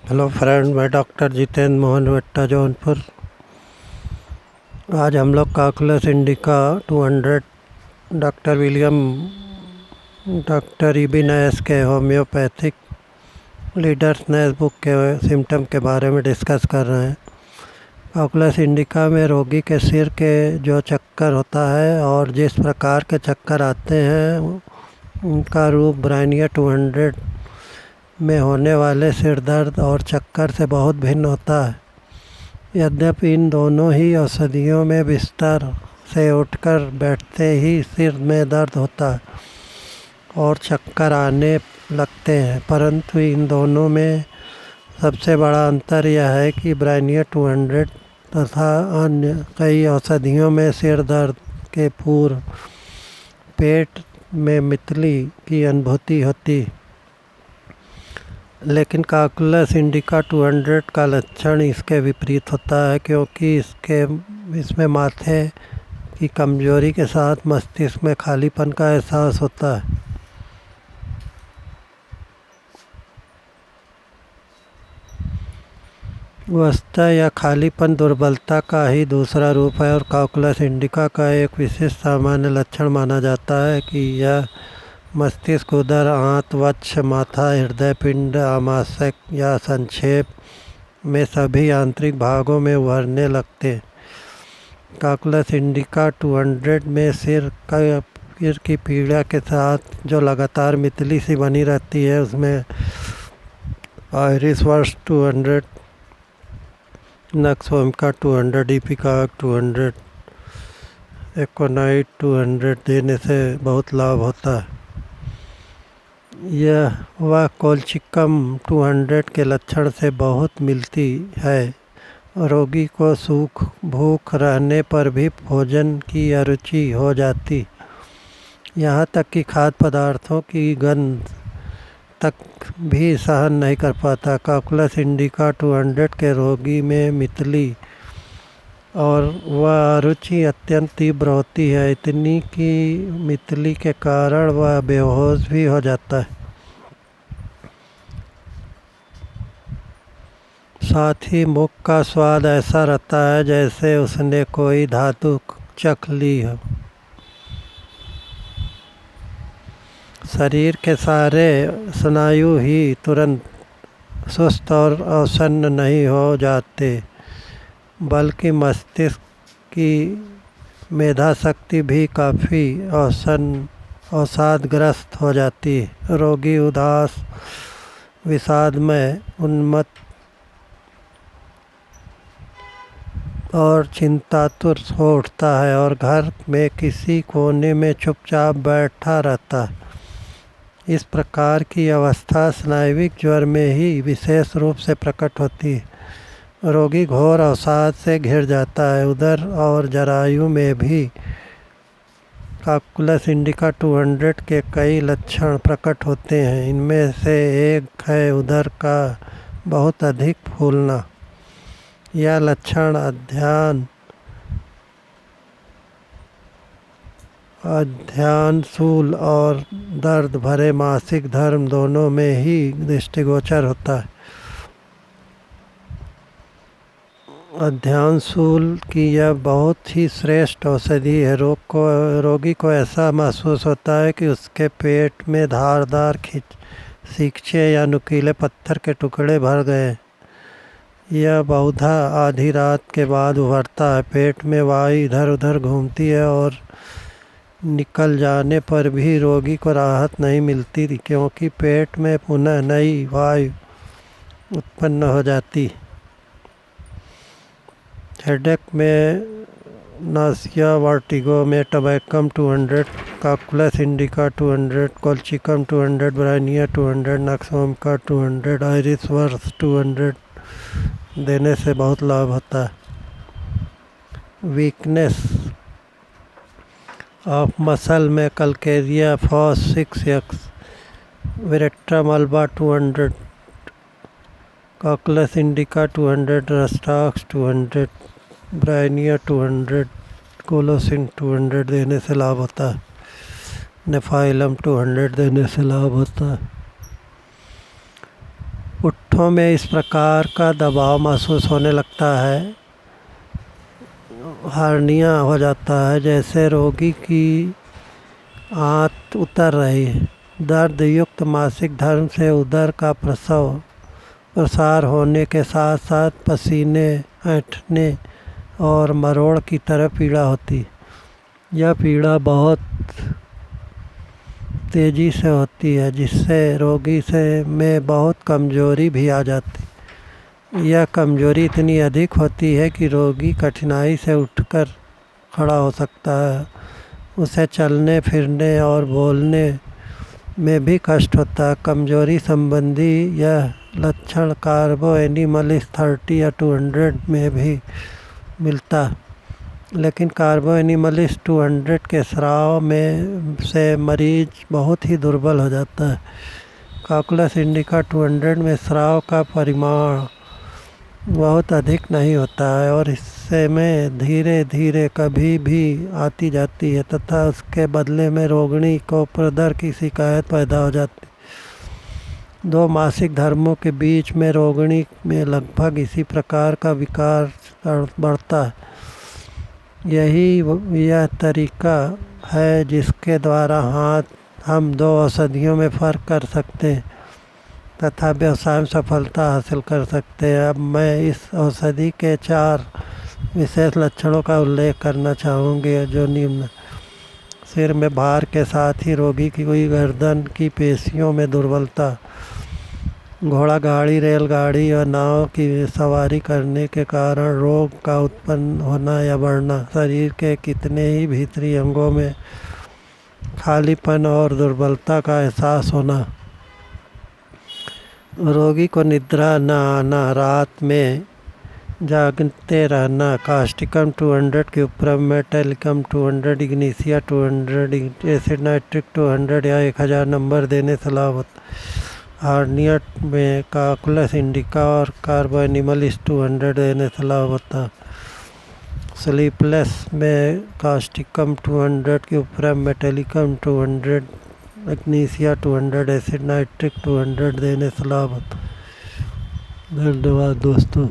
Hello friend, मैं doctor Jitendra Mohan वेट्टा जौनपुर। आज हम लोग कैलकुलस indica 200 doctor William doctor E B Nash के होम्योपैथिक लीडर्स नेस बुक के सिम्टम के बारे में डिस्कस कर रहे हैं। कैलकुलस इंडिका में रोगी के सिर के जो चक्कर होता है और जिस प्रकार के चक्कर आते हैं उनका रूप ब्रायनिया 200 में होने वाले सिर दर्द और चक्कर से बहुत भिन्न होता है। यद्यपि इन दोनों ही औषधियों में बिस्तर से उठकर बैठते ही सिर में दर्द होता है और चक्कर आने लगते हैं, परंतु इन दोनों में सबसे बड़ा अंतर यह है कि ब्रायनिया 200 तथा अन्य कई औषधियों में सिर दर्द के पूर्व पेट में मितली की अनुभूति होती, लेकिन कैलकुलस इंडिका 200 का लक्षण इसके विपरीत होता है, क्योंकि इसमें माथे की कमजोरी के साथ मस्तिष्क में खालीपन का एहसास होता है। वस्तुतः यह खालीपन दुर्बलता का ही दूसरा रूप है और कैलकुलस इंडिका का एक विशिष्ट सामान्य लक्षण माना जाता है कि यह मस्तिष्क, उदर, आंत, वक्ष, माथा, हृदय पिंड, आमाशय या संक्षेप में सभी आंतरिक भागों में उभरने लगते। कैलकुलस इंडिका 200 में सिर की पीड़ा के साथ जो लगातार मितली सी बनी रहती है, उसमें आयरिस वर्स 200, नक्सोमिका 200, डिपिकाक 200, एकोनाइट 200 देने से बहुत लाभ होता है। यह कोलचिकम 200 के लक्षण से बहुत मिलती है। रोगी को सूख भूख रहने पर भी भोजन की अरुचि हो जाती, यहाँ तक कि खाद्य पदार्थों की गंध तक भी सहन नहीं कर पाता। कैलकुलस इंडिका 200 के रोगी में मितली और वह अरुचि अत्यंत तीव्र होती है, इतनी कि मितली के कारण वह बेहोश भी हो जाता है। साथ ही मुख का स्वाद ऐसा रहता है जैसे उसने कोई धातु चख ली हो। शरीर के सारे स्नायु ही तुरंत सुस्त और अवसन्न नहीं हो जाते, बल्कि मस्तिष्क की मेधा शक्ति भी काफ़ी अवसादग्रस्त हो जाती है। रोगी उदास, विषादमय, उन्मत्त और चिंतातुर हो उठता है और घर में किसी कोने में चुपचाप बैठा रहता है। इस प्रकार की अवस्था स्नायुविक ज्वर में ही विशेष रूप से प्रकट होती है। रोगी घोर अवसाद से घिर जाता है। उदर और जरायु में भी कैलकुलस इंडिका 200 के कई लक्षण प्रकट होते हैं। इनमें से एक है उदर का बहुत अधिक फूलना। यह लक्षण अध्ययनशूल और दर्द भरे मासिक धर्म दोनों में ही दृष्टिगोचर होता है। अध्ययनशूल की यह बहुत ही श्रेष्ठ औषधि है। रोगी को ऐसा महसूस होता है कि उसके पेट में धारदार सींचे या नुकीले पत्थर के टुकड़े भर गए। यह बहुधा आधी रात के बाद उभरता है। पेट में वायु इधर उधर घूमती है और निकल जाने पर भी रोगी को राहत नहीं मिलती, क्योंकि पेट में पुनः नई वायु उत्पन्न हो जाती। हेडेक में नासिया, वर्टिगो में टबैकम 200, कैलकुलस indica 200, colchicum 200, bryonia 200, nux vomica 200, iris versicolor 200 देने से बहुत लाभ होता है। वीकनेस ऑफ मसल में calcarea phos 6X, veratrum album 200, कैलकुलस इंडिका 200, रस्टाक्स 200, ब्रायनिया 200, कोलोसिन 200 देने से लाभ होता है। नेफाइलम 200 देने से लाभ होता है। होठों में इस प्रकार का दबाव महसूस होने लगता है, हार्निया हो जाता है, जैसे रोगी की आंत उतर रही है। दर्द युक्त मासिक धर्म से उदर का प्रसार होने के साथ साथ पसीने, ऐंठने और मरोड़ की तरह पीड़ा होती। यह पीड़ा बहुत तेज़ी से होती है, जिससे रोगी में बहुत कमज़ोरी भी आ जाती। यह कमज़ोरी इतनी अधिक होती है कि रोगी कठिनाई से उठकर खड़ा हो सकता है। उसे चलने फिरने और बोलने में भी कष्ट होता है। कमज़ोरी संबंधी यह लक्षण कार्बो एनिमलिस 30 या 200 में भी मिलता, लेकिन कार्बो एनिमलिस 200 के स्राव में से मरीज बहुत ही दुर्बल हो जाता है। कॉकुलस इंडिका 200 में स्राव का परिमाण बहुत अधिक नहीं होता है और इससे में धीरे धीरे कभी भी आती जाती है तथा उसके बदले में रोगिणी को प्रदर की शिकायत पैदा हो जाती। दो मासिक धर्मों के बीच में रोगिणी में लगभग इसी प्रकार का विकार बढ़ता है। यह तरीका है जिसके द्वारा हम दो औषधियों में फ़र्क कर सकते हैं तथा व्यवसाय में सफलता हासिल कर सकते हैं। अब मैं इस औषधि के 4 विशेष लक्षणों का उल्लेख करना चाहूँगी जो निम्न: सिर में भार के साथ ही रोगी की कोई गर्दन की पेशियों में दुर्बलता, घोड़ा गाड़ी, रेलगाड़ी और नाव की सवारी करने के कारण रोग का उत्पन्न होना या बढ़ना, शरीर के कितने ही भीतरी अंगों में खालीपन और दुर्बलता का एहसास होना, रोगी को निद्रा न आना, रात में जागते रहना, कास्टिकम 200 के उपरम मेटालिकम 200, इग्निसिया 200, एसिड नाइट्रिक 200 या 1000 नंबर देने से लाभ होता। हार्निया में कॉकुलस इंडिका और कार्बो एनिमलिस 200 देने से लाभ होता। स्लीपलेस में कास्टिकम 200 के उपरम मेटालिकम 200, इग्निसिया 200, एसिड नाइट्रिक 200 देने से लाभ होता। धन्यवाद दोस्तों।